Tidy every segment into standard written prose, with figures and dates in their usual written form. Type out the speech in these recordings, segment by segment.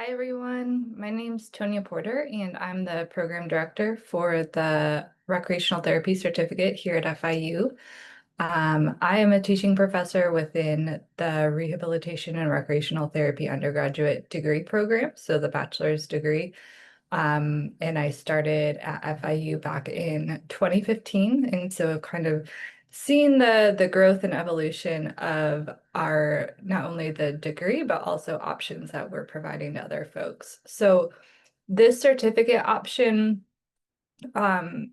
Hi, everyone. My name's Tonya Porter, and I'm the program director for the Recreational Therapy Certificate here at FIU. I am a teaching professor within the Rehabilitation and Recreational Therapy undergraduate degree program, so the bachelor's degree. And I started at FIU back in 2015. And so kind of seeing the growth and evolution of our not only the degree, but also options that we're providing to other folks. So this certificate option um,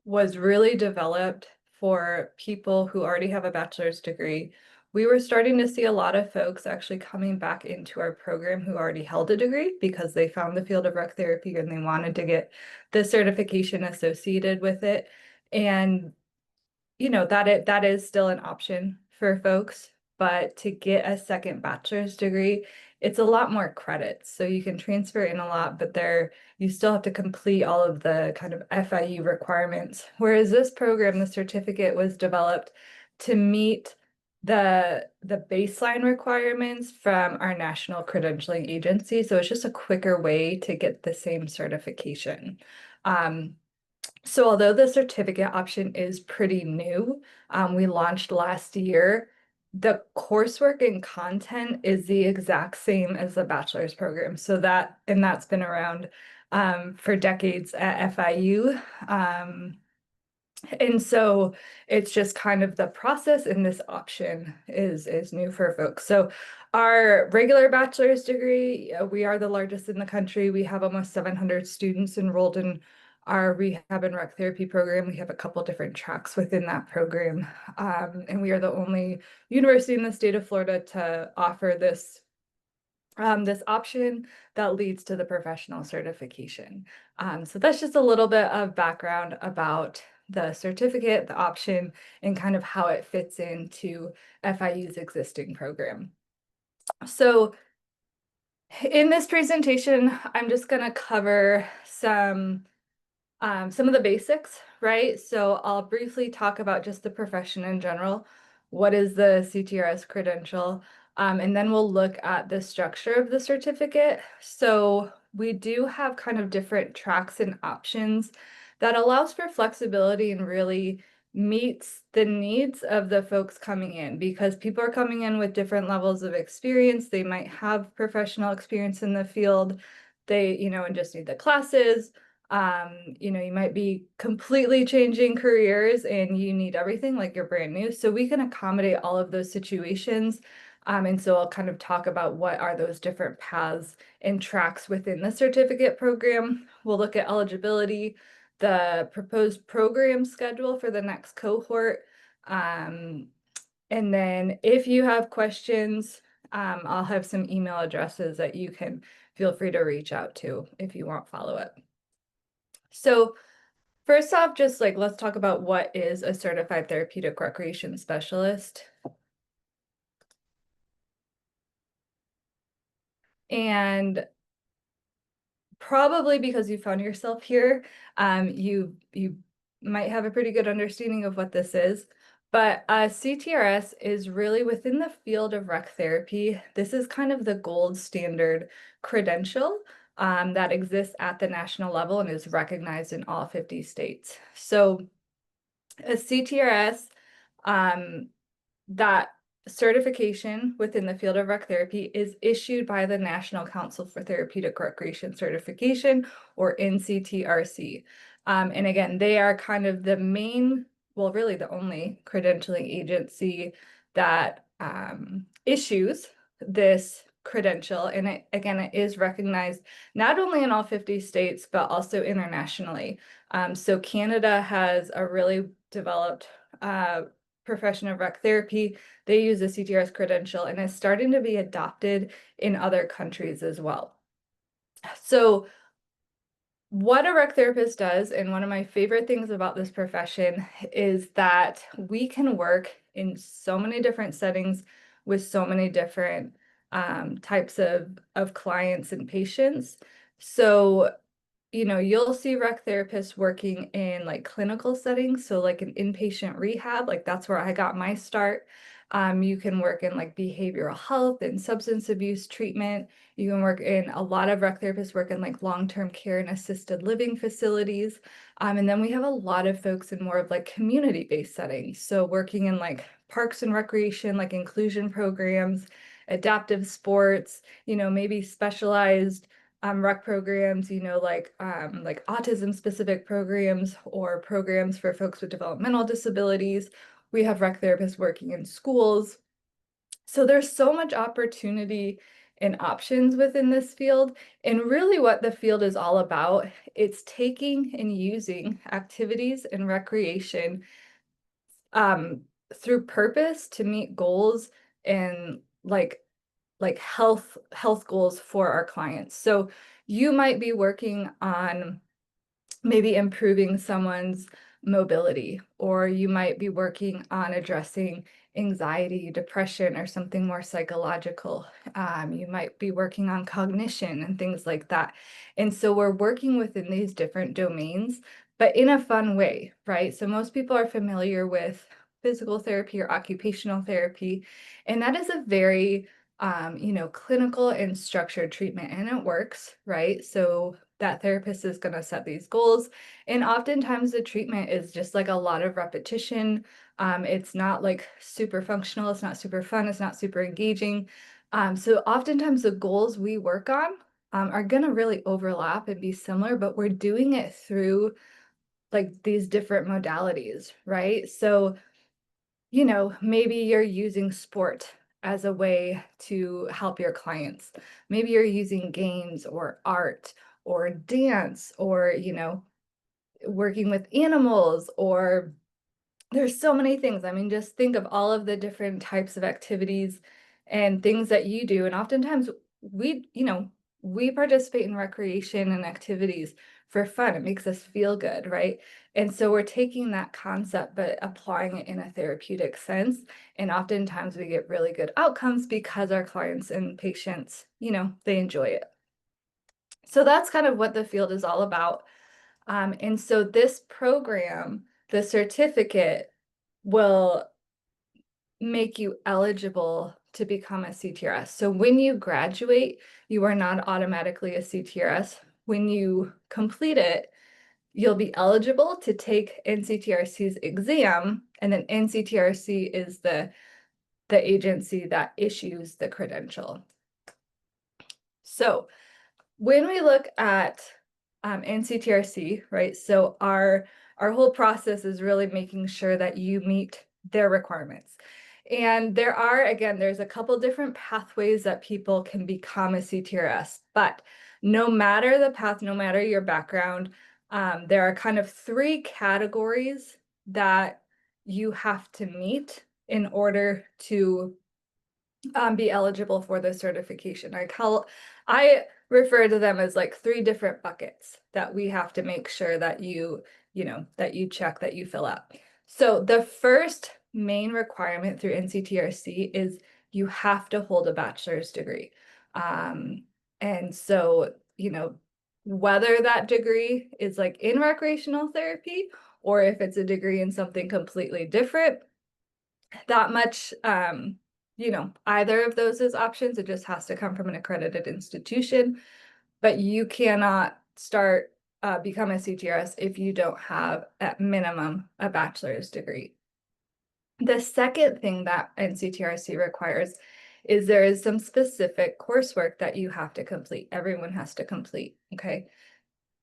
was really developed for people who already have a bachelor's degree. We were starting to see a lot of folks actually coming back into our program who already held a degree because they found the field of rec therapy and they wanted to get the certification associated with it. And that is still an option for folks, but to get a second bachelor's degree, it's a lot more credits. So you can transfer in a lot, but you still have to complete all of the kind of FIU requirements. Whereas this program, the certificate was developed to meet the baseline requirements from our national credentialing agency. So it's just a quicker way to get the same certification. So although the certificate option is pretty new, we launched last year, the coursework and content is the exact same as the bachelor's program. That's been around for decades at FIU. And so it's just kind of the process, and this option is new for folks. So our regular bachelor's degree, we are the largest in the country. We have almost 700 students enrolled in our rehab and rec therapy program. We have a couple different tracks within that program. And we are the only university in the state of Florida to offer this option that leads to the professional certification. So that's just a little bit of background about the certificate, the option, and kind of how it fits into FIU's existing program. So in this presentation, I'm just going to cover some of the basics, right? So I'll briefly talk about just the profession in general. What is the CTRS credential? And then we'll look at the structure of the certificate. So we do have kind of different tracks and options that allows for flexibility and really meets the needs of the folks coming in, because people are coming in with different levels of experience. They might have professional experience in the field. They, and just need the classes. You might be completely changing careers and you need everything like you're brand new. So we can accommodate all of those situations. And so I'll kind of talk about what are those different paths and tracks within the certificate program. We'll look at eligibility, the proposed program schedule for the next cohort. And then if you have questions, I'll have some email addresses that you can feel free to reach out to if you want follow-up. So first off, just let's talk about what is a certified therapeutic recreation specialist. And probably because you found yourself here, you might have a pretty good understanding of what this is. But CTRS is really within the field of rec therapy. This is kind of the gold standard credential that exists at the national level and is recognized in all 50 states. So a CTRS, that certification within the field of rec therapy is issued by the National Council for Therapeutic Recreation Certification, or NCTRC. And again, they are kind of the main, well, really the only credentialing agency that issues this credential. And it is recognized not only in all 50 states, but also internationally. So Canada has a really developed profession of rec therapy. They use the CTRS credential and is starting to be adopted in other countries as well. So what a rec therapist does, and one of my favorite things about this profession, is that we can work in so many different settings with so many different types of clients and patients. So you'll see rec therapists working in clinical settings. So like an inpatient rehab, that's where I got my start. You can work in like behavioral health and substance abuse treatment. You can work in a lot of rec therapists work in like long-term care and assisted living facilities. And then we have a lot of folks in more of like community-based settings. So working in like parks and recreation, like inclusion programs, adaptive sports, maybe specialized rec programs, like autism specific programs or programs for folks with developmental disabilities. We have rec therapists working in schools. So there's so much opportunity and options within this field. And really what the field is all about, it's taking and using activities and recreation through purpose to meet goals and like health goals for our clients. So you might be working on maybe improving someone's mobility, or you might be working on addressing anxiety, depression, or something more psychological. You might be working on cognition and things like that. And so we're working within these different domains, but in a fun way, right? So most people are familiar with physical therapy or occupational therapy, and that is a very clinical and structured treatment, and it works, right? So that therapist is going to set these goals. And oftentimes the treatment is just like a lot of repetition. It's not like super functional. It's not super fun. It's not super engaging. So oftentimes the goals we work on are going to really overlap and be similar, but we're doing it through like these different modalities, right? So maybe you're using sport as a way to help your clients. Maybe you're using games or art or dance or, working with animals, or there's so many things. I mean, just think of all of the different types of activities and things that you do. And oftentimes we participate in recreation and activities for fun. It makes us feel good, right? And so we're taking that concept, but applying it in a therapeutic sense. And oftentimes we get really good outcomes because our clients and patients, they enjoy it. So that's kind of what the field is all about. And so this program, the certificate, will make you eligible to become a CTRS. So when you graduate, you are not automatically a CTRS. When you complete it, you'll be eligible to take NCTRC's exam, and then NCTRC is the agency that issues the credential. So when we look at NCTRC, right, so our whole process is really making sure that you meet their requirements. And there's a couple different pathways that people can become a CTRS, but no matter the path, no matter your background, there are kind of three categories that you have to meet in order to be eligible for the certification. I refer to them as like three different buckets that we have to make sure that you check, that you fill out. So the first main requirement through NCTRC is you have to hold a bachelor's degree. And so, whether that degree is like in recreational therapy or if it's a degree in something completely different, that much, either of those is options. It just has to come from an accredited institution, but you cannot become a CTRS if you don't have at minimum a bachelor's degree. The second thing that NCTRC requires is there is some specific coursework that you have to complete. Everyone has to complete, okay?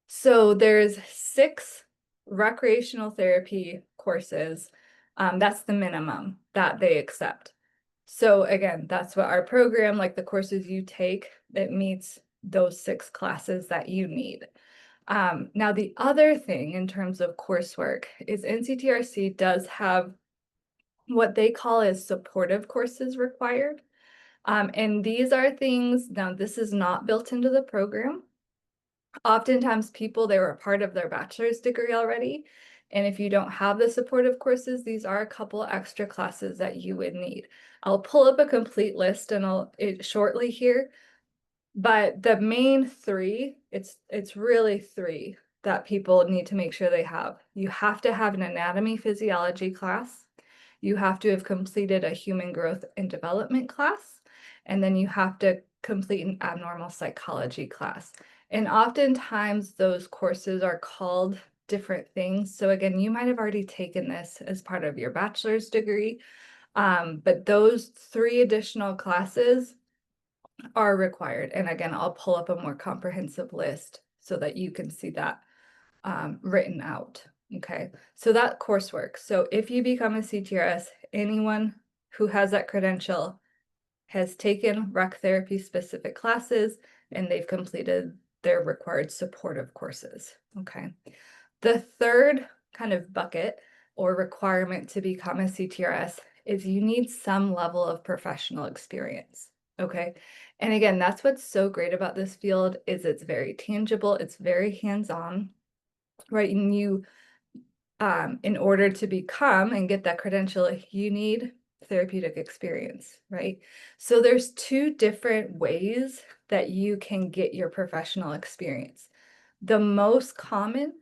So there's 6 recreational therapy courses. That's the minimum that they accept. So again, that's what our program, like the courses you take, that meets those 6 classes that you need. Now, the other thing in terms of coursework is NCTRC does have what they call as supportive courses required. And these are things, now this is not built into the program. Oftentimes people, they were a part of their bachelor's degree already. And if you don't have the supportive courses, these are a couple extra classes that you would need. I'll pull up a complete list and shortly here, but the main 3, it's really 3 that people need to make sure they have. You have to have an anatomy physiology class. you have to have completed a human growth and development class, and then you have to complete an abnormal psychology class. And oftentimes those courses are called different things. So again, you might have already taken this as part of your bachelor's degree, but those 3 additional classes are required. And again, I'll pull up a more comprehensive list so that you can see that written out. Okay, so that coursework. So if you become a CTRS, anyone who has that credential has taken rec therapy specific classes and they've completed their required supportive courses. Okay, the third kind of bucket or requirement to become a CTRS is you need some level of professional experience. Okay, and again, that's what's so great about this field is it's very tangible, it's very hands-on, right? And you, in order to become and get that credential, you need therapeutic experience, right? So there's 2 different ways that you can get your professional experience. The most common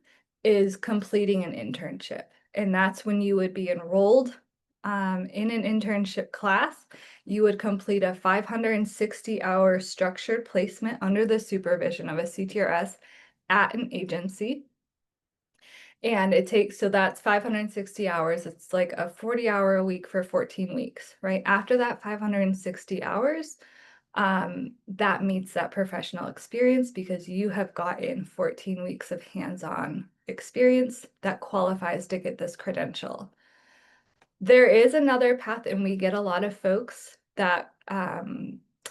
is completing an internship, and that's when you would be enrolled in an internship class. You would complete a 560-hour structured placement under the supervision of a CTRS at an agency. And it takes, so that's 560 hours. It's like a 40-hour a week for 14 weeks, right? After that 560 hours, that meets that professional experience because you have gotten 14 weeks of hands-on experience that qualifies to get this credential. There is another path, and we get a lot of folks that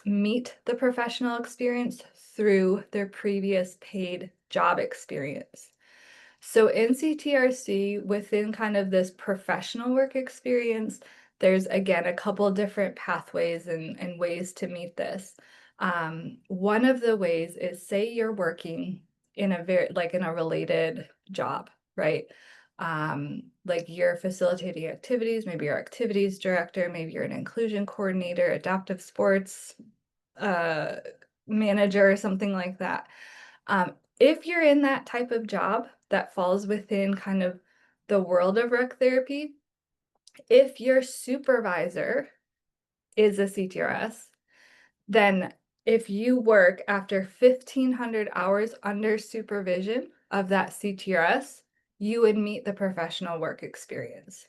meet the professional experience through their previous paid job experience. So in CTRC, within kind of this professional work experience, there's again a couple different pathways and ways to meet this. One of the ways is, say you're working in a in a related job, right? Like you're facilitating activities, maybe you're activities director, maybe you're an inclusion coordinator, adaptive sports manager, or something like that. If you're in that type of job that falls within kind of the world of rec therapy, if your supervisor is a CTRS, then if you work after 1,500 hours under supervision of that CTRS, you would meet the professional work experience.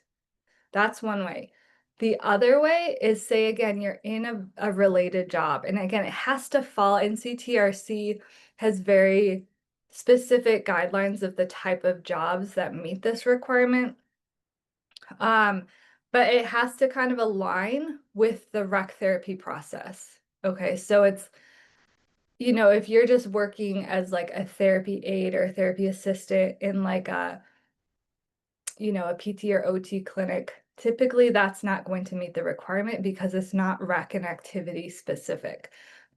That's one way. The other way is, say again, you're in a related job. And again, it has to fall in. CTRC has very specific guidelines of the type of jobs that meet this requirement. But it has to kind of align with the rec therapy process. Okay, so it's, you know, if you're just working as like a therapy aide or a therapy assistant in like a, you know, a PT or OT clinic, typically that's not going to meet the requirement because it's not rec and activity specific.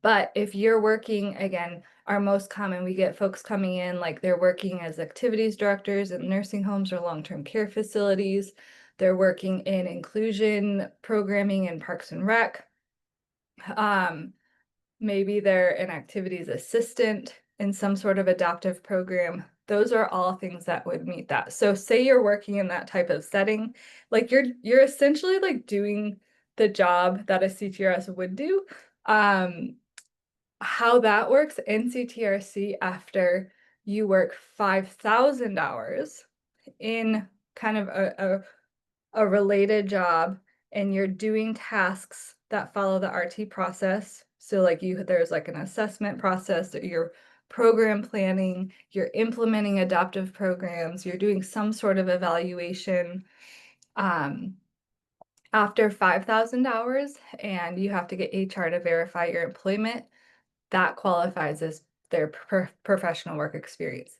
But if you're working, again, our most common, we get folks coming in like they're working as activities directors in nursing homes or long-term care facilities. They're working in inclusion programming in Parks and Rec. Maybe they're an activities assistant in some sort of adaptive program. Those are all things that would meet that. So say you're working in that type of setting, like you're essentially like doing the job that a CTRS would do. How that works in CTRC, after you work 5,000 hours in kind of a related job and you're doing tasks that follow the RT process. So like there's like an assessment process that you're program planning, you're implementing adaptive programs, you're doing some sort of evaluation. After 5,000 hours and you have to get HR to verify your employment, that qualifies as their professional work experience.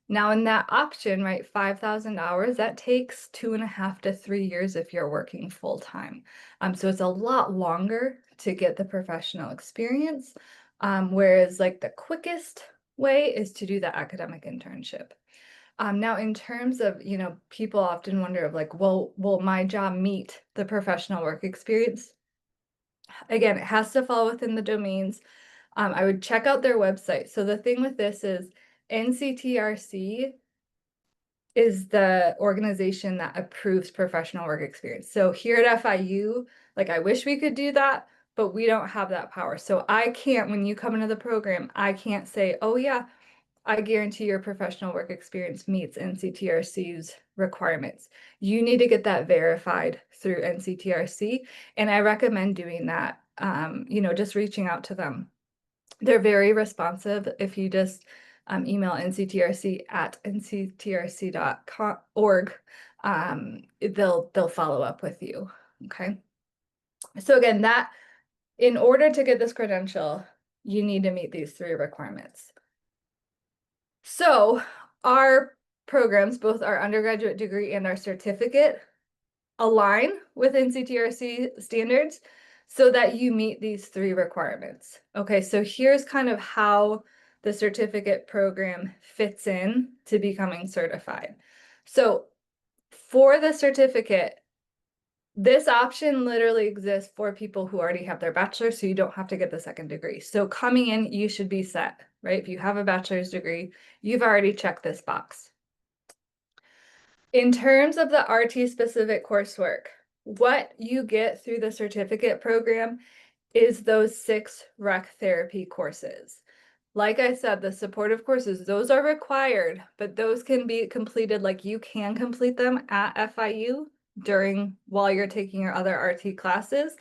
Now in that option, right, 5,000 hours, that takes 2.5 to 3 years if you're working full time. So it's a lot longer to get the professional experience, whereas like the quickest way is to do the academic internship. Now in terms of, you know, people often wonder of like, well, will my job meet the professional work experience? Again, it has to fall within the domains. I would check out their website. So the thing with this is NCTRC is the organization that approves professional work experience. So here at FIU, like I wish we could do that, but we don't have that power. So I can't, when you come into the program, I can't say, oh yeah, I guarantee your professional work experience meets NCTRC's requirements. You need to get that verified through NCTRC, and I recommend doing that. Just reaching out to them. They're very responsive. If you just email nctrc@nctrc.org, they'll follow up with you. Okay. So again, that in order to get this credential, you need to meet these three requirements. So our programs, both our undergraduate degree and our certificate, align with NCTRC standards so that you meet these three requirements. Okay, so here's kind of how the certificate program fits in to becoming certified. So for the certificate, this option literally exists for people who already have their bachelor's, so you don't have to get the second degree. So coming in, you should be set, right? If you have a bachelor's degree, you've already checked this box. In terms of the RT specific coursework, what you get through the certificate program is those 6 rec therapy courses. Like I said, the supportive courses, those are required, but those can be completed, like you can complete them at FIU while you're taking your other RT classes.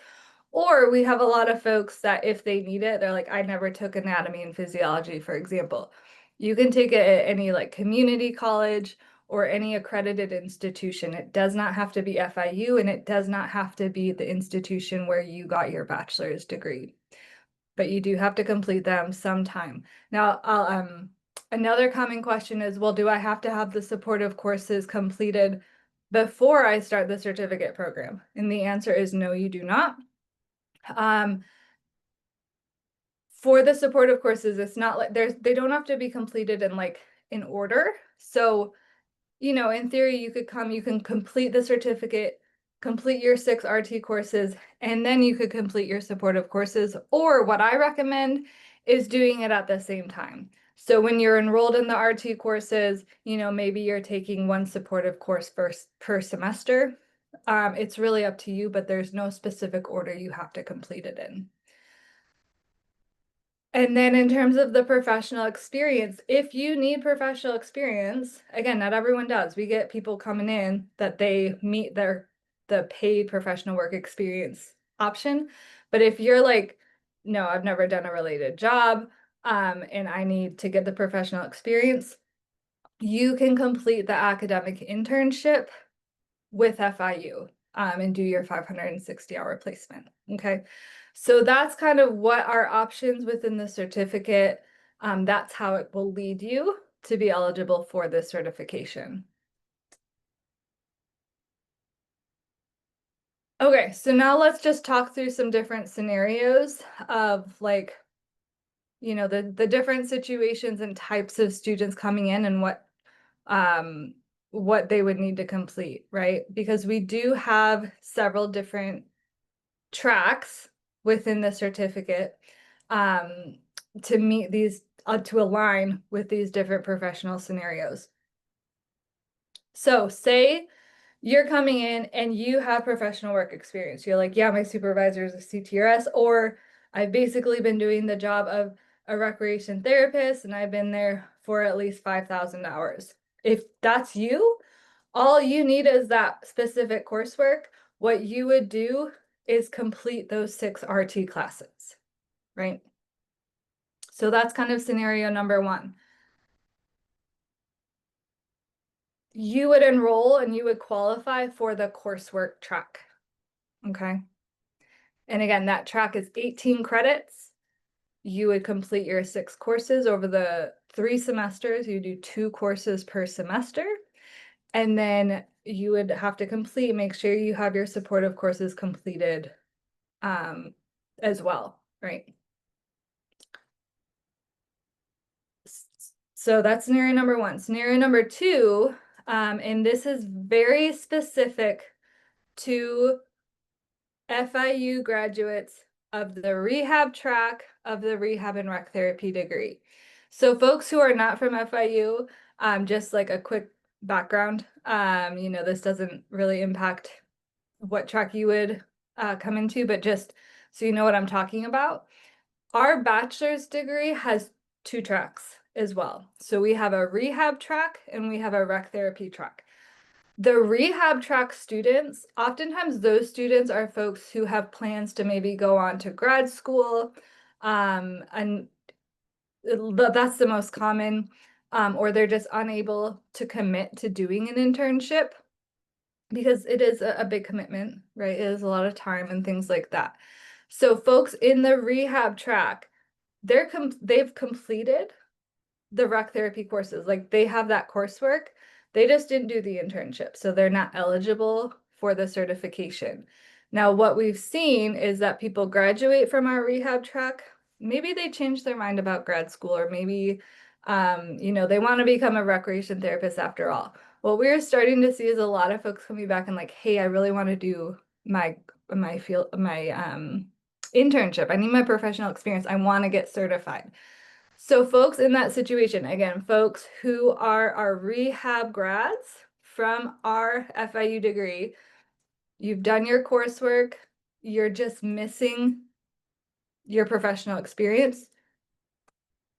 Or we have a lot of folks that if they need it, they're like, I never took anatomy and physiology, for example. You can take it at any like community college or any accredited institution. It does not have to be FIU, and it does not have to be the institution where you got your bachelor's degree. But you do have to complete them sometime. Now, another common question is, well, do I have to have the supportive courses completed before I start the certificate program? And the answer is no, you do not. For the supportive courses, it's not like they don't have to be completed in order. So, in theory, you can complete the certificate, complete your 6 RT courses, and then you could complete your supportive courses. Or what I recommend is doing it at the same time. So when you're enrolled in the RT courses, maybe you're taking one supportive course per semester. It's really up to you, but there's no specific order you have to complete it in. And then in terms of the professional experience, if you need professional experience, again, not everyone does. We get people coming in that they meet the paid professional work experience option. But if you're like, no, I've never done a related job, and I need to get the professional experience, you can complete the academic internship with FIU and do your 560-hour placement. Okay, so that's kind of what our options within the certificate. That's how it will lead you to be eligible for this certification. Okay, so now let's just talk through some different scenarios of the different situations and types of students coming in and what they would need to complete, right? Because we do have several different tracks within the certificate to meet these, to align with these different professional scenarios. So say you're coming in and you have professional work experience. You're like, yeah, my supervisor is a CTRS, or I've basically been doing the job of a recreation therapist and I've been there for at least 5,000 hours. If that's you, all you need is that specific coursework. What you would do is complete those 6 RT classes, right? So that's kind of scenario number 1. You would enroll and you would qualify for the coursework track, okay? And again, that track is 18 credits. You would complete your 6 courses over the 3 semesters. You do 2 courses per semester. And then you would have to make sure you have your supportive courses completed as well, right? So that's scenario number 1. Scenario number 2, and this is very specific to FIU graduates of the rehab track of the rehab and rec therapy degree. So folks who are not from FIU, just like a quick background. This doesn't really impact what track you would come into, but just so you know what I'm talking about. Our bachelor's degree has 2 tracks as well. So we have a rehab track and we have a rec therapy track. The rehab track students, oftentimes those students are folks who have plans to maybe go on to grad school, and that's the most common, or they're just unable to commit to doing an internship because it is a big commitment, right? It is a lot of time and things like that. So folks in the rehab track, they've completed the rec therapy courses. Like they have that coursework. They just didn't do the internship. So they're not eligible for the certification. Now, what we've seen is that people graduate from our rehab track. Maybe they change their mind about grad school, or maybe, they want to become a recreation therapist after all. What we're starting to see is a lot of folks coming back and like, hey, I really want to do my internship. I need my professional experience. I want to get certified. So folks in that situation, again, folks who are our rehab grads from our FIU degree, you've done your coursework, you're just missing your professional experience.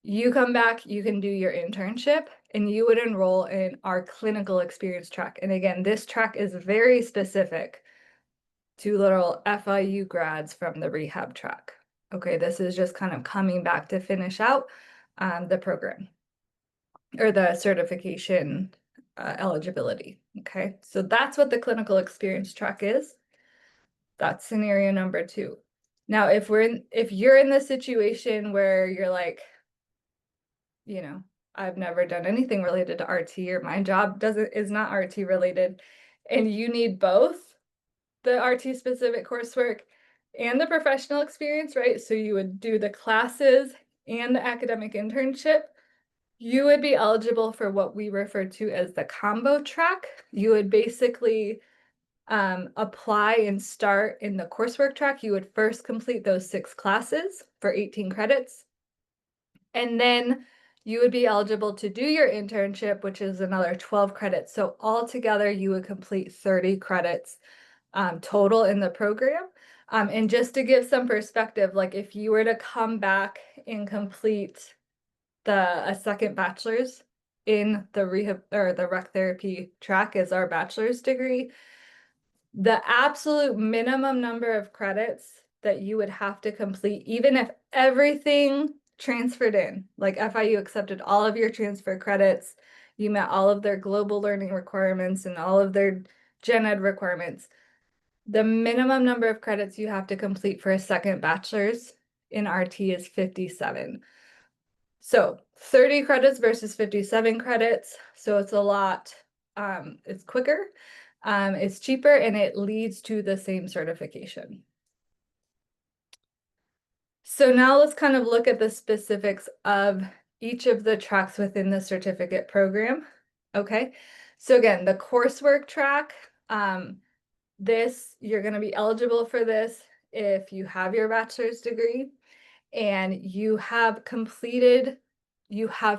You come back, you can do your internship, and you would enroll in our clinical experience track. And again, this track is very specific to little FIU grads from the rehab track. Okay, this is just kind of coming back to finish out the program or the certification eligibility. Okay, so that's what the clinical experience track is. That's scenario number 2. Now, if you're in the situation where you're like, I've never done anything related to RT, or my job is not RT related, and you need both the RT specific coursework and the professional experience, right? So you would do the classes and the academic internship. You would be eligible for what we refer to as the combo track. You would basically apply and start in the coursework track. You would first complete those 6 classes for 18 credits. And then you would be eligible to do your internship, which is another 12 credits. So altogether, you would complete 30 credits total in the program. And just to give some perspective, like if you were to come back and complete a second bachelor's in the rehab or the rec therapy track as our bachelor's degree, the absolute minimum number of credits that you would have to complete, even if everything transferred in, like FIU accepted all of your transfer credits, you met all of their global learning requirements and all of their gen ed requirements, the minimum number of credits you have to complete for a second bachelor's in RT is 57. So 30 credits versus 57 credits. So it's a lot, it's quicker, it's cheaper, and it leads to the same certification. So now let's kind of look at the specifics of each of the tracks within the certificate program. Okay, so again, the coursework track, you're going to be eligible for this if you have your bachelor's degree and you have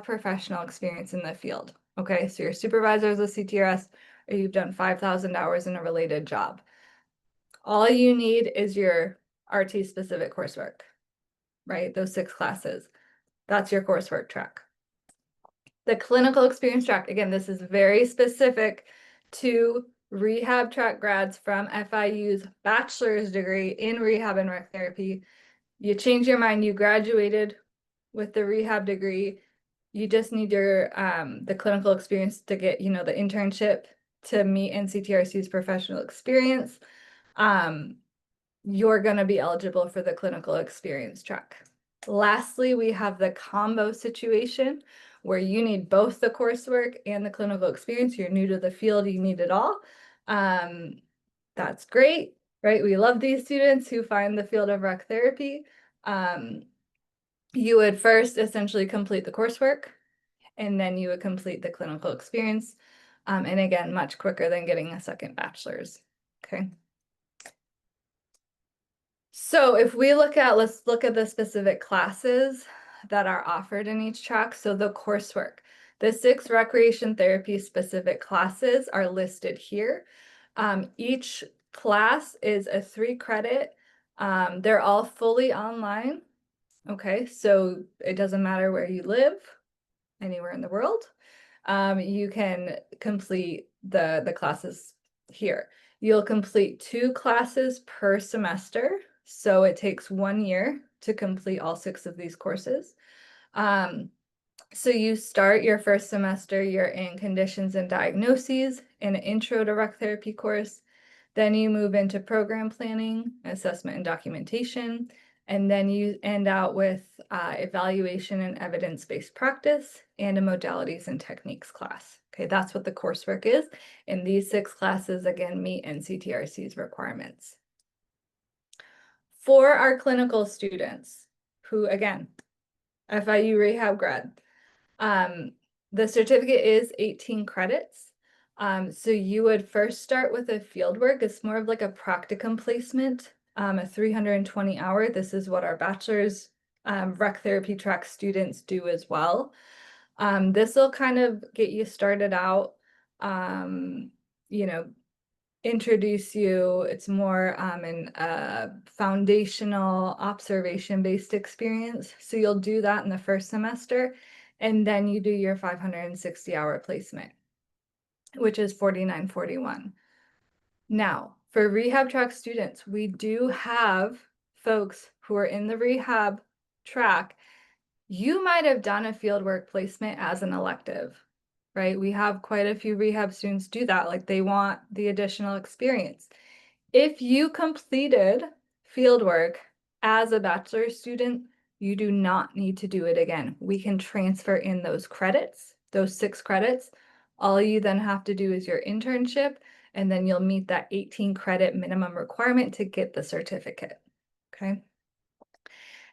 professional experience in the field. Okay, so your supervisor is a CTRS, or you've done 5,000 hours in a related job. All you need is your RT specific coursework, right? Those 6 classes. That's your coursework track. The clinical experience track, again, this is very specific to rehab track grads from FIU's bachelor's degree in rehab and rec therapy. You change your mind, you graduated with the rehab degree, you just need your the clinical experience to get, the internship to meet NCTRC's professional experience. You're going to be eligible for the clinical experience track. Lastly, we have the combo situation where you need both the coursework and the clinical experience. You're new to the field, you need it all. That's great, right? We love these students who find the field of rec therapy. You would first essentially complete the coursework, and then you would complete the clinical experience. And again, much quicker than getting a second bachelor's, okay? So if we let's look at the specific classes that are offered in each track. So the coursework, the 6 recreation therapy specific classes are listed here. Each class is a 3 credit. They're all fully online. Okay, so it doesn't matter where you live, anywhere in the world. You can complete the classes here. You'll complete 2 classes per semester, so it takes 1 year to complete all 6 of these courses. So you start your first semester, you're in conditions and diagnoses, an intro to rec therapy course. Then you move into program planning, assessment and documentation, and then you end out with evaluation and evidence-based practice and a modalities and techniques class. Okay, that's what the coursework is. And these 6 classes, again, meet NCTRC's requirements. For our clinical students, who, again, FIU rehab grad, the certificate is 18 credits. So you would first start with a field work. It's more of like a practicum placement, a 320 hour. This is what our bachelor's rec therapy track students do as well. This will kind of get you started out, you know, introduce you. It's more an foundational observation-based experience. So you'll do that in the first semester, and then you do your 560-hour placement, which is 4941. Now, for rehab track students, we do have folks who are in the rehab track. You might have done a fieldwork placement as an elective, right? We have quite a few rehab students do that, like they want the additional experience. If you completed fieldwork as a bachelor's student, you do not need to do it again. We can transfer in those credits, those 6 credits. All you then have to do is your internship, and then you'll meet that 18 credit minimum requirement to get the certificate, okay?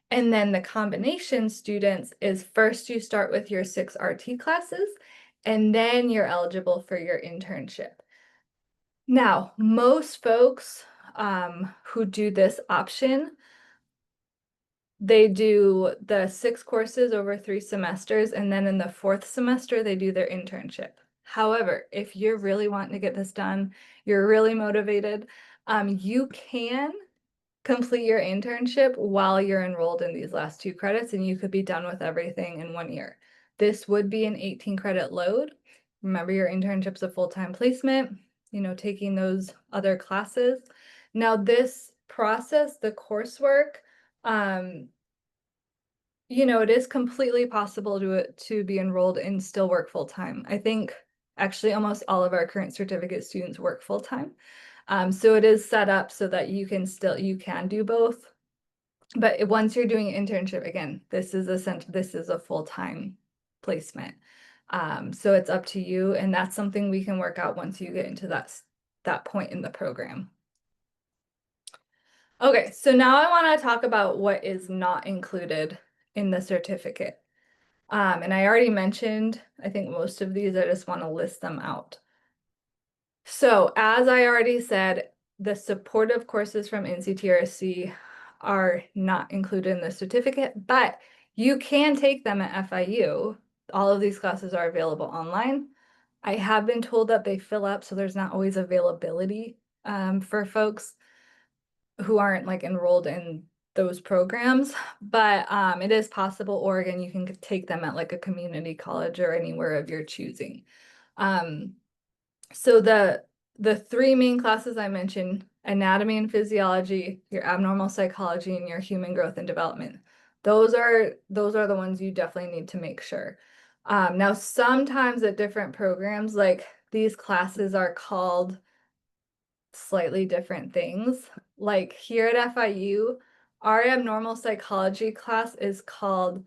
And then the combination students is first you start with your 6 RT classes, and then you're eligible for your internship. Now, most folks who do this option, they do the 6 courses over 3 semesters, and then in the 4th semester, they do their internship. However, if you're really wanting to get this done, you're really motivated, you can complete your internship while you're enrolled in these last 2 credits, and you could be done with everything in 1 year. This would be an 18 credit load. Remember, your internship's a full-time placement, taking those other classes. Now, this process, the coursework, it is completely possible to be enrolled and still work full-time. I think actually almost all of our current certificate students work full-time. So it is set up so that you can do both. But once you're doing an internship, again, this is a full-time placement. So it's up to you, and that's something we can work out once you get into that point in the program. Okay, so now I want to talk about what is not included in the certificate. And I already mentioned, I think most of these, I just want to list them out. So as I already said, the supportive courses from NCTRC are not included in the certificate, but you can take them at FIU. All of these classes are available online. I have been told that they fill up, so there's not always availability for folks who aren't like enrolled in those programs, but it is possible, or again, you can take them at like a community college or anywhere of your choosing. So the 3 main classes I mentioned, anatomy and physiology, your abnormal psychology, and your human growth and development. Those are the ones you definitely need to make sure. Now, sometimes at different programs, like these classes are called slightly different things. Like here at FIU, our abnormal psychology class is called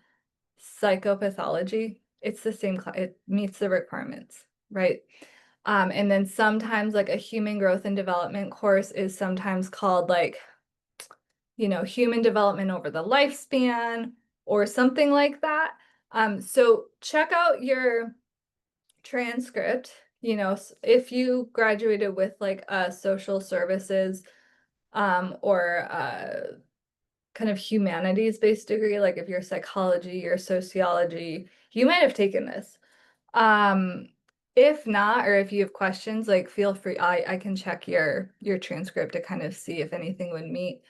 psychopathology. It's the same class, it meets the requirements, right? And then sometimes like a human growth and development course is sometimes called like, human development over the lifespan or something like that. So check out your transcript. If you graduated with like a social services or kind of humanities-based degree, like if you're psychology or sociology, you might have taken this. Um, if not, or if you have questions, like feel free. I can check your transcript to kind of see if anything would meet.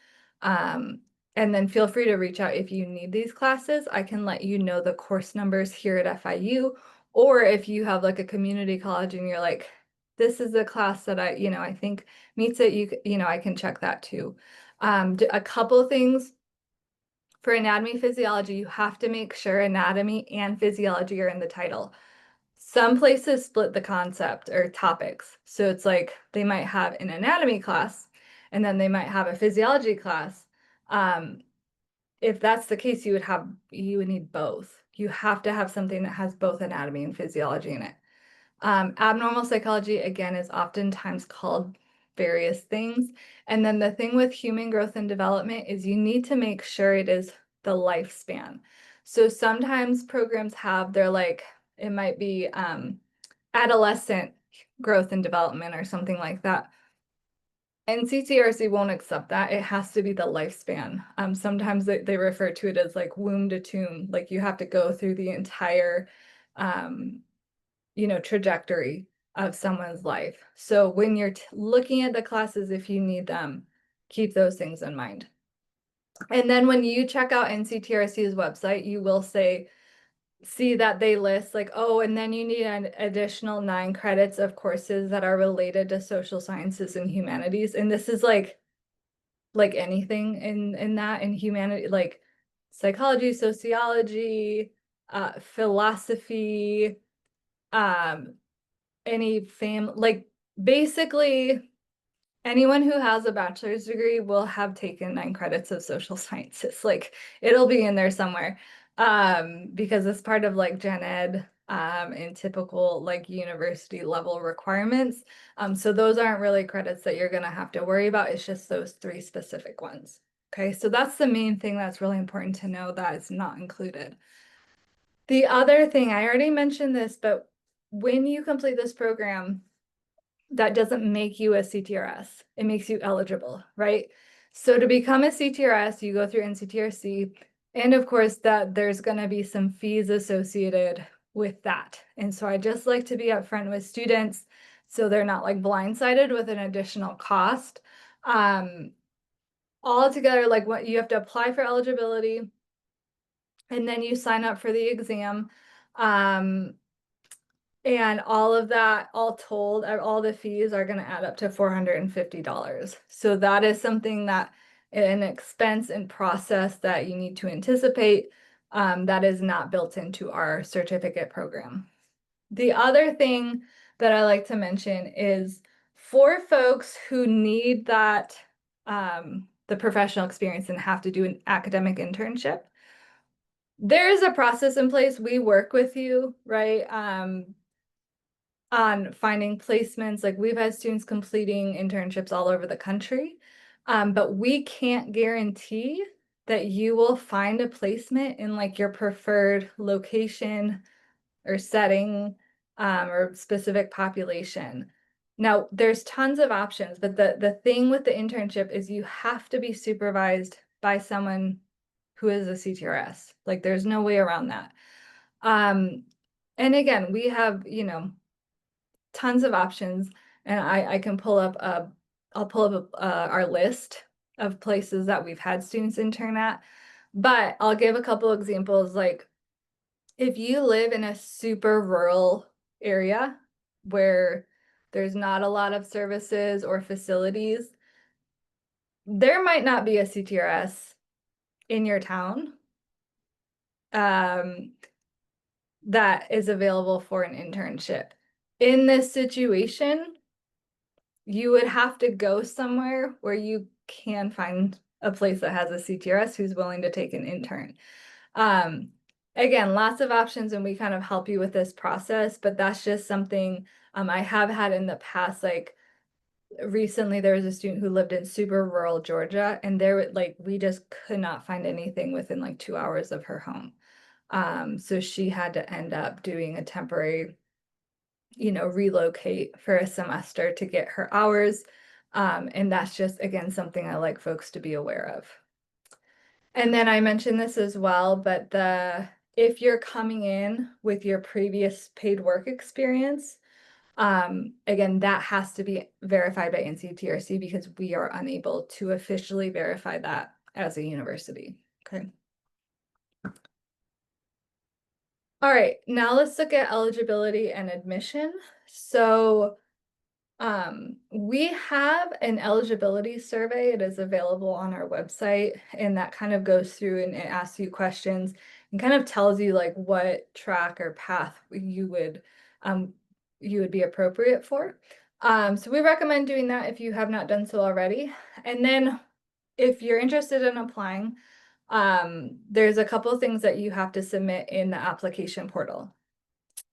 Um, and then feel free to reach out if you need these classes. I can let you know the course numbers here at FIU, or if you have like a community college and you're like, this is a class that I think meets it, I can check that too. A couple of things for anatomy physiology, you have to make sure anatomy and physiology are in the title. Some places split the concept or topics. So it's like they might have an anatomy class and then they might have a physiology class. Um, if that's the case, you would need both. You have to have something that has both anatomy and physiology in it. Abnormal psychology, again, is oftentimes called various things. And then the thing with human growth and development is you need to make sure it is the lifespan. So sometimes programs it might be adolescent growth and development or something like that. And CTRC won't accept that. It has to be the lifespan. Sometimes they refer to it as like womb to tomb, like you have to go through the entire um, trajectory of someone's life. So when you're looking at the classes, if you need them, keep those things in mind. And then when you check out NCTRC's website, you will see that they list like, oh, and then you need an additional 9 credits of courses that are related to social sciences and humanities. And this is like anything in humanity, like psychology, sociology, philosophy, um, like basically anyone who has a bachelor's degree will have taken 9 credits of social sciences. Like it'll be in there somewhere. Because it's part of like gen ed and typical like university level requirements. So those aren't really credits that you're gonna have to worry about. It's just those 3 specific ones. Okay, so that's the main thing that's really important to know that is not included. The other thing, I already mentioned this, but when you complete this program, that doesn't make you a CTRS. It makes you eligible, right? So to become a CTRS, you go through NCTRC, and of course that there's going to be some fees associated with that. And so I just like to be upfront with students so they're not like blindsided with an additional cost. Altogether, like what you have to apply for eligibility, and then you sign up for the exam. And all of that, all told, all the fees are going to add up to $450. So that is something an expense and process that you need to anticipate that is not built into our certificate program. The other thing that I like to mention is for folks who need that, the professional experience and have to do an academic internship, there is a process in place. We work with you, right? On finding placements. Like we've had students completing internships all over the country, but we can't guarantee that you will find a placement in like your preferred location or setting or specific population. Now, there's tons of options, but the thing with the internship is you have to be supervised by someone who is a CTRS. Like there's no way around that. And again, we have, tons of options, and I can I'll pull up our list of places that we've had students intern at, but I'll give a couple examples. Like if you live in a super rural area where there's not a lot of services or facilities, there might not be a CTRS in your town that is available for an internship. In this situation, you would have to go somewhere where you can find a place that has a CTRS who's willing to take an intern. Again, lots of options, and we kind of help you with this process, but that's just something I have had in the past. Like recently, there was a student who lived in super rural Georgia, and we just could not find anything within like 2 hours of her home. So she had to end up doing a temporary relocate for a semester to get her hours. And that's just, again, something I like folks to be aware of. And then I mentioned this as well, but if you're coming in with your previous paid work experience, again, that has to be verified by NCTRC because we are unable to officially verify that as a university. Okay. All right, now let's look at eligibility and admission. So we have an eligibility survey. It is available on our website, and that kind of goes through and it asks you questions and kind of tells you like what track or path you would be appropriate for. So we recommend doing that if you have not done so already. And then if you're interested in applying, there's a couple of things that you have to submit in the application portal.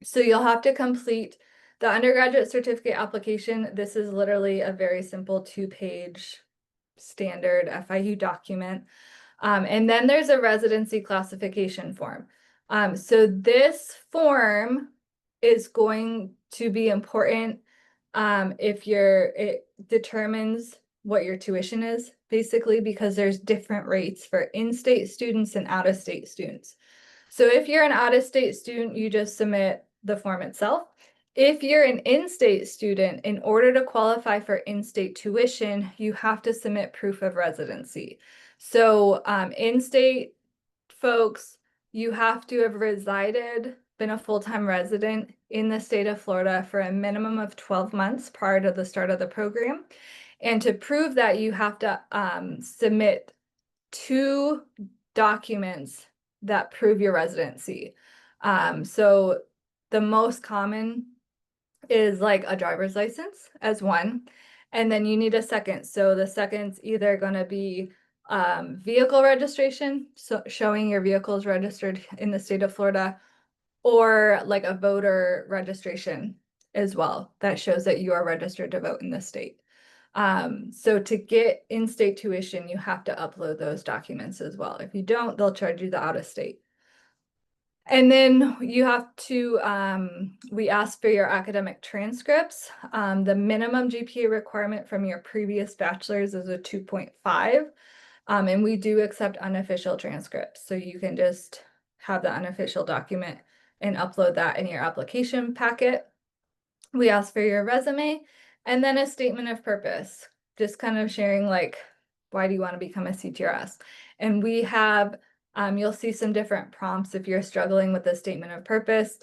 So you'll have to complete the undergraduate certificate application. This is literally a very simple 2-page standard FIU document. And then there's a residency classification form. So this form is going to be important if it determines what your tuition is, basically, because there's different rates for in-state students and out-of-state students. So if you're an out-of-state student, you just submit the form itself. If you're an in-state student, in order to qualify for in-state tuition, you have to submit proof of residency. So in-state folks, you have to have been a full-time resident in the state of Florida for a minimum of 12 months prior to the start of the program. And to prove that, you have to submit 2 documents that prove your residency. So the most common is like a driver's license as one, and then you need a second. So the second's either going to be vehicle registration, so showing your vehicle is registered in the state of Florida, or like a voter registration as well that shows that you are registered to vote in the state. So to get in-state tuition, you have to upload those documents as well. If you don't, they'll charge you the out-of-state. And then you have to, we ask for your academic transcripts. The minimum GPA requirement from your previous bachelor's is a 2.5. And we do accept unofficial transcripts. So you can just have the unofficial document and upload that in your application packet. We ask for your resume and then a statement of purpose, just kind of sharing like, why do you want to become a CTRS? And we have, you'll see some different prompts if you're struggling with the statement of purpose.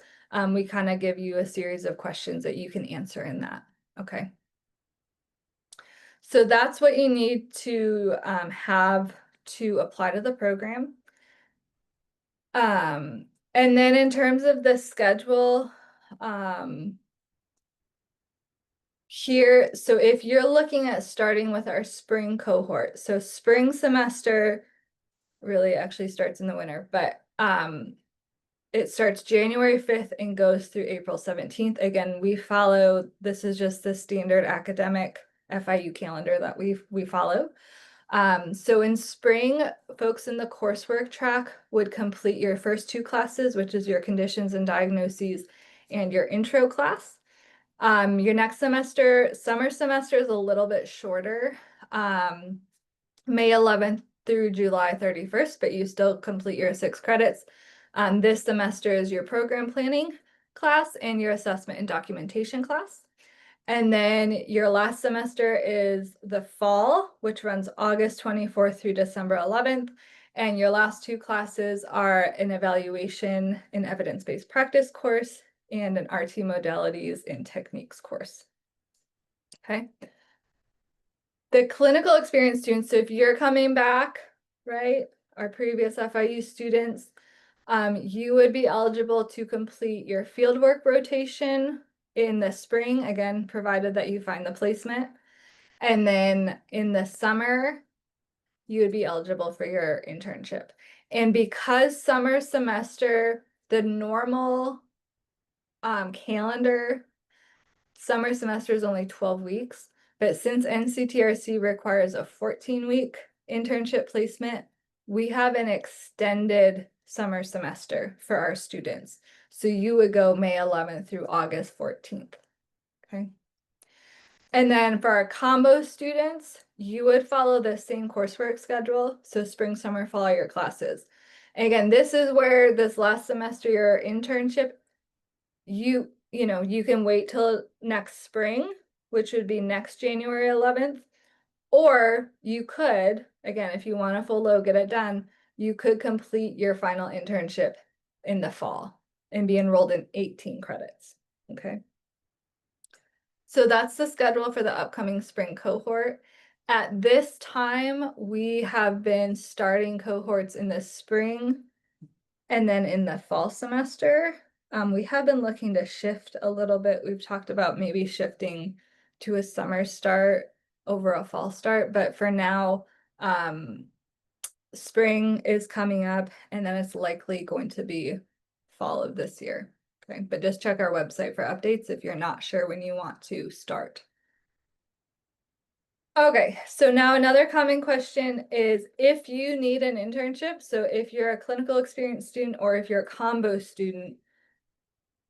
We kind of give you a series of questions that you can answer in that. Okay. So that's what you need to have to apply to the program. And then in terms of the schedule, here, so if you're looking at starting with our spring cohort, so spring semester really actually starts in the winter, but it starts January 5th and goes through April 17th. Again, this is just the standard academic FIU calendar that we follow. So in spring, folks in the coursework track would complete your first 2 classes, which is your conditions and diagnoses and your intro class. Your next semester, summer semester, is a little bit shorter, May 11th through July 31st, but you still complete your 6 credits. This semester is your program planning class and your assessment and documentation class. And then your last semester is the fall, which runs August 24th through December 11th. And your last 2 classes are an evaluation and evidence-based practice course and an RT modalities and techniques course. Okay. The clinical experience students, so if you're coming back, right, our previous FIU students, you would be eligible to complete your fieldwork rotation in the spring, again, provided that you find the placement. And then in the summer, you would be eligible for your internship. And because summer semester, the normal calendar, summer semester is only 12 weeks, but since NCTRC requires a 14-week internship placement, we have an extended summer semester for our students. So you would go May 11th through August 14th. Okay. And then for our combo students, you would follow the same coursework schedule. So spring, summer, fall are your classes. And again, this is where this last semester, your internship, you know, you can wait till next spring, which would be next January 11th. Or you could, again, if you want a full load, get it done, you could complete your final internship in the fall and be enrolled in 18 credits. Okay. So that's the schedule for the upcoming spring cohort. At this time, we have been starting cohorts in the spring and then in the fall semester. We have been looking to shift a little bit. We've talked about maybe shifting to a summer start over a fall start, but for now, spring is coming up and then it's likely going to be fall of this year. Okay, but just check our website for updates if you're not sure when you want to start. Okay, so now another common question is if you need an internship, so if you're a clinical experience student or if you're a combo student,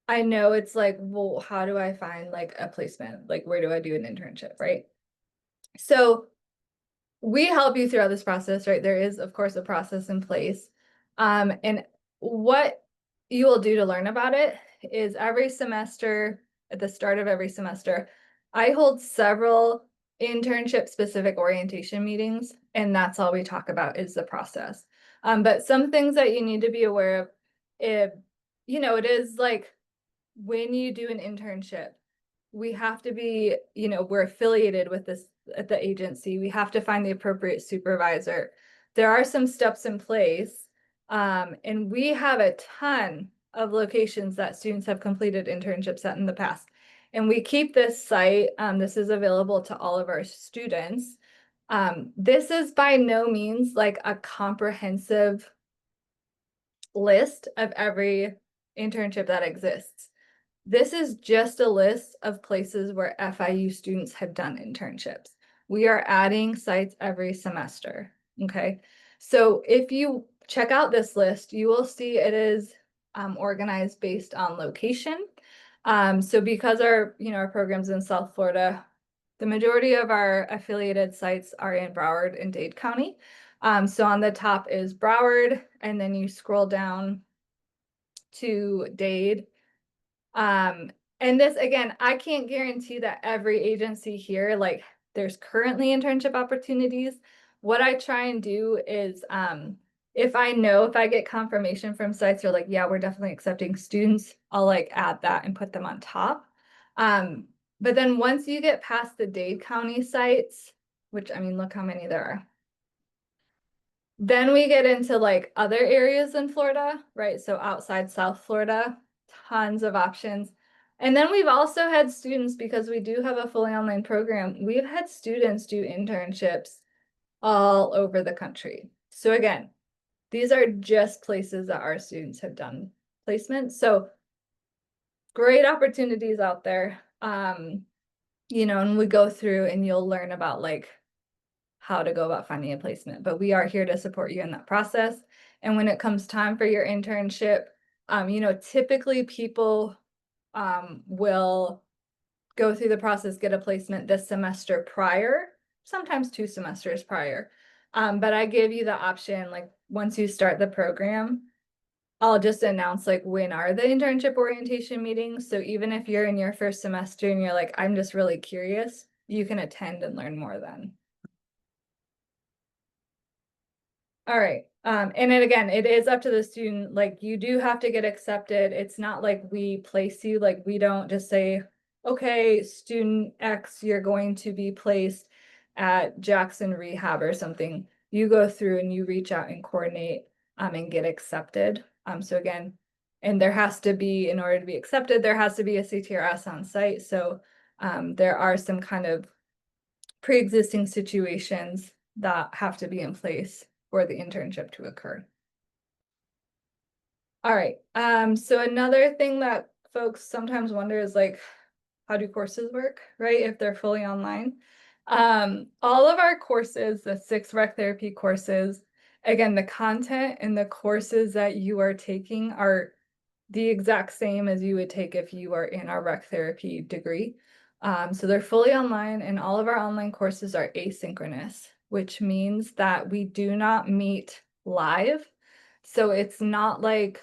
I know it's like, well, how do I find like a placement? Like, where do I do an internship, right? So we help you throughout this process, right? There is, of course, a process in place. And what you will do to learn about it is every semester, at the start of every semester, I hold several internship specific orientation meetings, and that's all we talk about is the process. But some things that you need to be aware of, if, you know, it is like when you do an internship, we have to be, you know, we're affiliated with this at the agency. We have to find the appropriate supervisor. There are some steps in place. And we have a ton of locations that students have completed internships at in the past. And we keep this site, this is available to all of our students. This is by no means like a comprehensive list of every internship that exists. This is just a list of places where FIU students have done internships. We are adding sites every semester, okay? So if you check out this list, you will see it is organized based on location. So because our, you know, our program's in South Florida, the majority of our affiliated sites are in Broward and Dade County. So on the top is Broward, and then you scroll down to Dade. And this, again, I can't guarantee that every agency here, like there's currently internship opportunities. What I try and do is, if I know, if I get confirmation from sites are like, yeah, we're definitely accepting students, I'll like add that and put them on top. But then once you get past the Dade County sites, which I mean, look how many there are. Then we get into like other areas in Florida, right? So outside South Florida, tons of options. And then we've also had students, because we do have a fully online program, we've had students do internships all over the country. So again, these are just places that our students have done placements. So great opportunities out there. You know, and we go through and you'll learn about like how to go about finding a placement, but we are here to support you in that process. And when it comes time for your internship, you know, typically people will go through the process, get a placement this semester prior, sometimes 2 semesters prior. But I give you the option, like once you start the program, I'll just announce like when are the internship orientation meetings. So even if you're in your first semester and you're like, I'm just really curious, you can attend and learn more then. All right. And then again, it is up to the student, like you do have to get accepted. It's not like we place you, like we don't just say, okay, student X, you're going to be placed at Jackson Rehab or something. You go through and you reach out and coordinate and get accepted. So again, and there has to be, in order to be accepted, there has to be a CTRS on site. So there are some kind of pre-existing situations that have to be in place for the internship to occur. All right, so another thing that folks sometimes wonder is like, how do courses work, right? If they're fully online. All of our courses, the 6 rec therapy courses, again, the content and the courses that you are taking are the exact same as you would take if you are in our rec therapy degree. So they're fully online, and all of our online courses are asynchronous, which means that we do not meet live. So it's not like,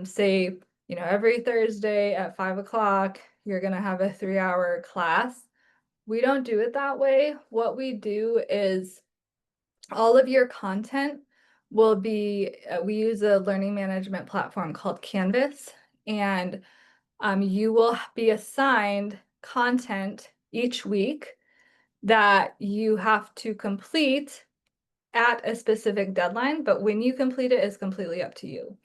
say, every Thursday at 5 o'clock, you're going to have a 3-hour class. We don't do it that way. What we do is all of your content will be, we use a learning management platform called Canvas, and you will be assigned content each week that you have to complete at a specific deadline, but when you complete it is completely up to you.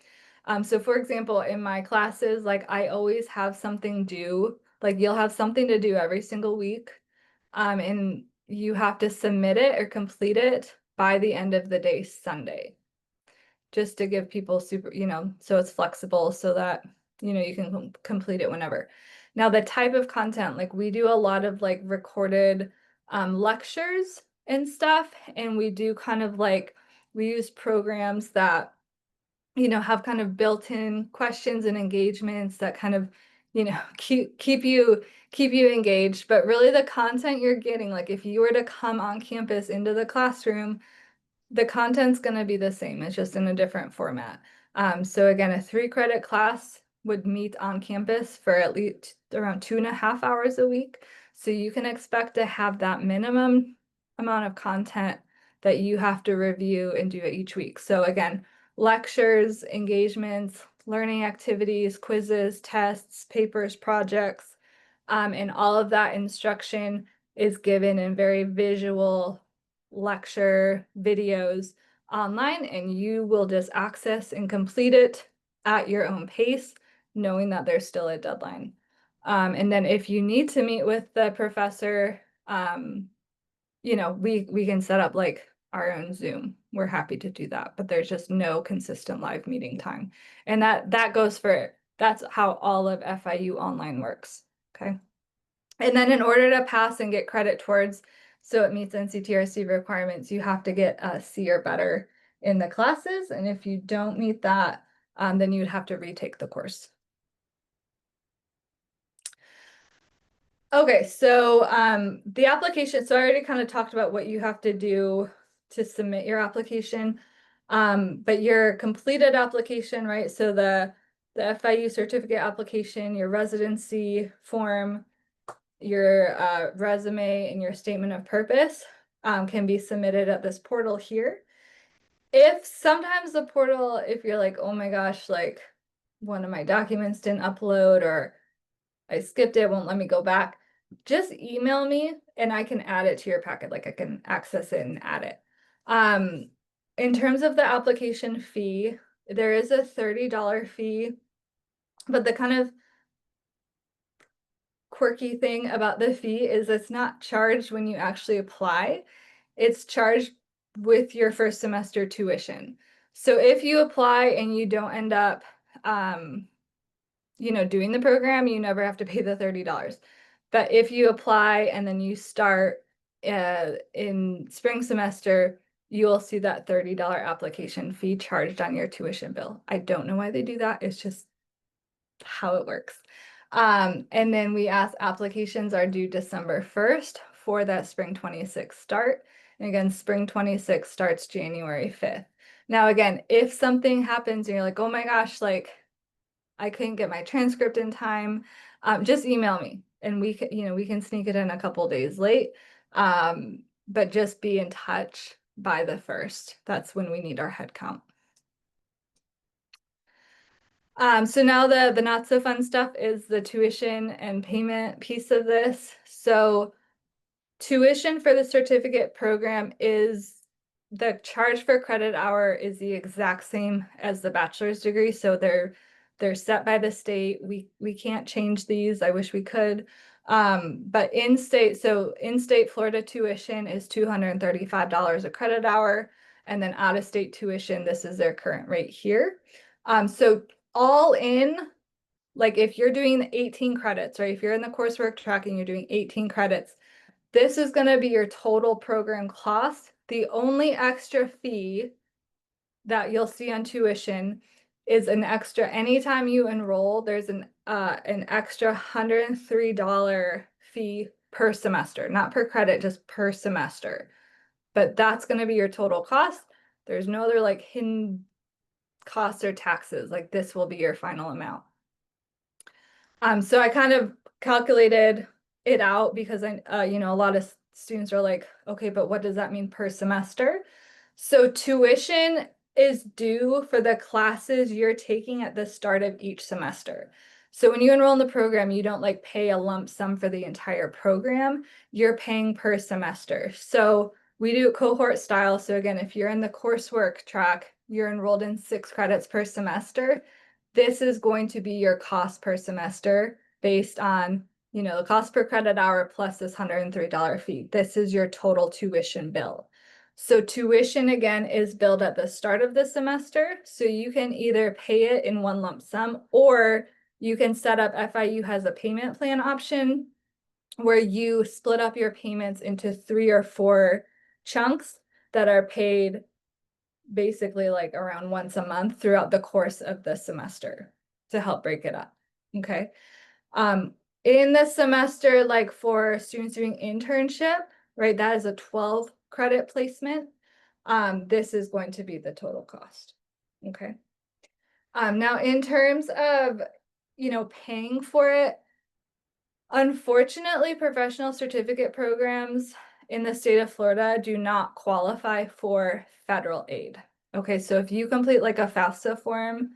So for example, in my classes, like I always have something due, like you'll have something to do every single week, and you have to submit it or complete it by the end of the day, Sunday, just to give people so it's flexible so that, you can complete it whenever. Now, the type of content, like we do a lot of like recorded lectures and stuff, and we do kind of like, we use programs that, have kind of built-in questions and engagements that kind of, keep you engaged. But really the content you're getting, like if you were to come on campus into the classroom, the content's going to be the same. It's just in a different format. So again, a 3-credit class would meet on campus for at least around 2.5 hours a week. So you can expect to have that minimum amount of content that you have to review and do each week. So again, lectures, engagements, learning activities, quizzes, tests, papers, projects, and all of that instruction is given in very visual lecture videos online, and you will just access and complete it at your own pace, knowing that there's still a deadline. And then if you need to meet with the professor, we can set up like our own Zoom. We're happy to do that, but there's just no consistent live meeting time. And that's how all of FIU online works. Okay. And then in order to pass and get credit towards, so it meets NCTRC requirements, you have to get a C or better in the classes. And if you don't meet that, then you'd have to retake the course. Okay, so the application, so I already kind of talked about what you have to do to submit your application. But your completed application, right? So the FIU certificate application, your residency form, your resume, and your statement of purpose can be submitted at this portal here. If sometimes the portal, if you're like, oh my gosh, like one of my documents didn't upload or I skipped it, won't let me go back, just email me and I can add it to your packet. Like I can access it and add it. In terms of the application fee, there is a $30 fee, but the kind of quirky thing about the fee is it's not charged when you actually apply. It's charged with your first semester tuition. So if you apply and you don't end up doing the program, you never have to pay the $30. But if you apply and then you start in spring semester, you will see that $30 application fee charged on your tuition bill. I don't know why they do that. It's just how it works. And then we ask applications are due December 1st for that spring 26 start. And again, spring 26 starts January 5th. Now, again, if something happens and you're like, oh my gosh, like I couldn't get my transcript in time, just email me and we can sneak it in a couple days late. But just be in touch by the 1st. That's when we need our head count. So now the not so fun stuff is the tuition and payment piece of this. So tuition for the certificate program is the charge for credit hour is the exact same as the bachelor's degree. So they're set by the state. We can't change these. I wish we could. But in-state Florida tuition is $235 a credit hour. And then out-of-state tuition, this is their current rate here. So all in, like if you're doing 18 credits, right? If you're in the coursework tracking, you're doing 18 credits, this is going to be your total program cost. The only extra fee that you'll see on tuition is an extra, anytime you enroll, there's an extra $103 fee per semester, not per credit, just per semester. But that's going to be your total cost. There's no other like hidden costs or taxes. Like this will be your final amount. So I kind of calculated it out because a lot of students are like, okay, but what does that mean per semester? So tuition is due for the classes you're taking at the start of each semester. So when you enroll in the program, you don't like pay a lump sum for the entire program. You're paying per semester. So we do cohort style. So again, if you're in the coursework track, you're enrolled in 6 credits per semester. This is going to be your cost per semester based on, the cost per credit hour plus this $103 fee. This is your total tuition bill. So tuition again is billed at the start of the semester. So you can either pay it in one lump sum or you can set up, FIU has a payment plan option where you split up your payments into 3 or 4 chunks that are paid basically like around once a month throughout the course of the semester to help break it up. Okay. In the semester, like for students doing internship, right, that is a 12 credit placement. This is going to be the total cost. Okay. Now in terms of, paying for it, unfortunately, professional certificate programs in the state of Florida do not qualify for federal aid. Okay, so if you complete like a FAFSA form,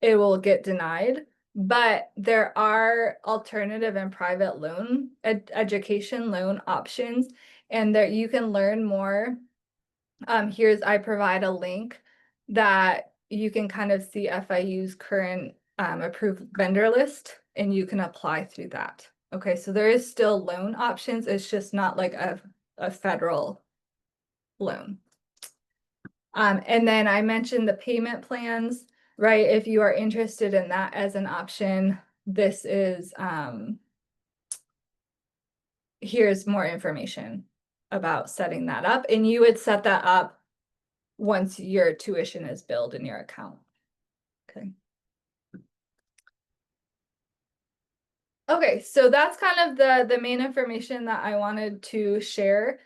it will get denied, but there are alternative and private loan education loan options, and there you can learn more. I provide a link that you can kind of see FIU's current approved vendor list, and you can apply through that. Okay, so there is still loan options. It's just not like a federal loan. And then I mentioned the payment plans, right? If you are interested in that as an option, this is, here's more information about setting that up. And you would set that up once your tuition is billed in your account. Okay. Okay, so that's kind of the main information that I wanted to share.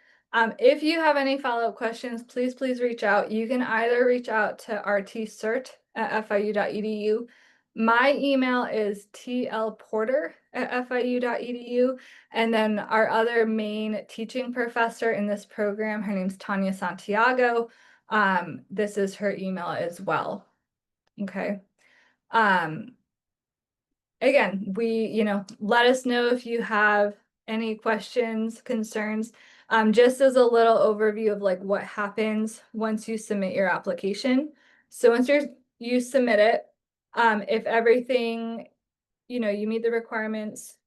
If you have any follow-up questions, please reach out. You can either reach out to rtcert@fiu.edu. My email is tlporter@fiu.edu. And then our other main teaching professor in this program, her name's Tanya Santiago. This is her email as well. Okay. Again, let us know if you have any questions, concerns. Just as a little overview of like what happens once you submit your application. So once you submit it, if everything, you meet the requirements,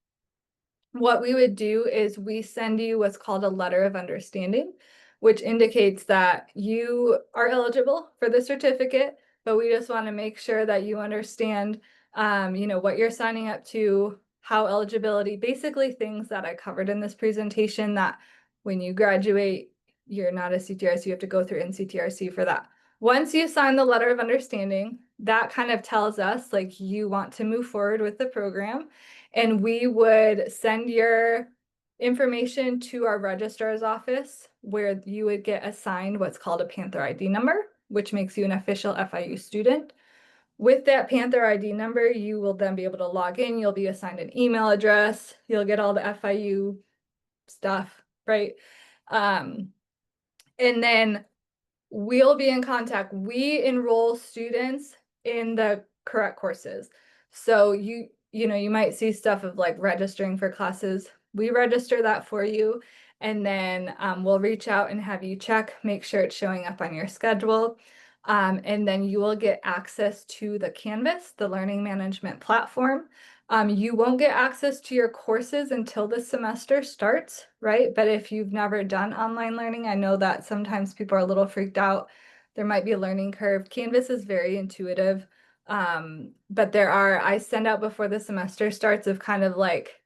what we would do is we send you what's called a letter of understanding, which indicates that you are eligible for the certificate, but we just want to make sure that you understand what you're signing up to, how eligibility, basically things that I covered in this presentation, that when you graduate, you're not a CTRC, you have to go through NCTRC for that. Once you sign the letter of understanding, that kind of tells us like you want to move forward with the program, and we would send your information to our registrar's office where you would get assigned what's called a Panther ID number, which makes you an official FIU student. With that Panther ID number, you will then be able to log in. You'll be assigned an email address. You'll get all the FIU stuff, right? And then we'll be in contact. We enroll students in the correct courses. So you might see stuff of like registering for classes. We register that for you. And then we'll reach out and have you check, make sure it's showing up on your schedule. And then you will get access to the Canvas, the learning management platform. You won't get access to your courses until the semester starts, right? But if you've never done online learning, I know that sometimes people are a little freaked out. There might be a learning curve. Canvas is very intuitive. But I send out before the semester starts of kind of like,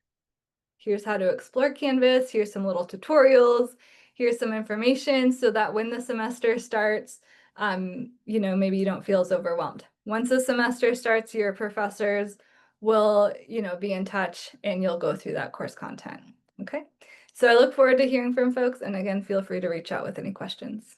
here's how to explore Canvas, here's some little tutorials, here's some information so that when the semester starts, maybe you don't feel as overwhelmed. Once the semester starts, your professors we'll, be in touch and you'll go through that course content. Okay. So I look forward to hearing from folks. And again, feel free to reach out with any questions.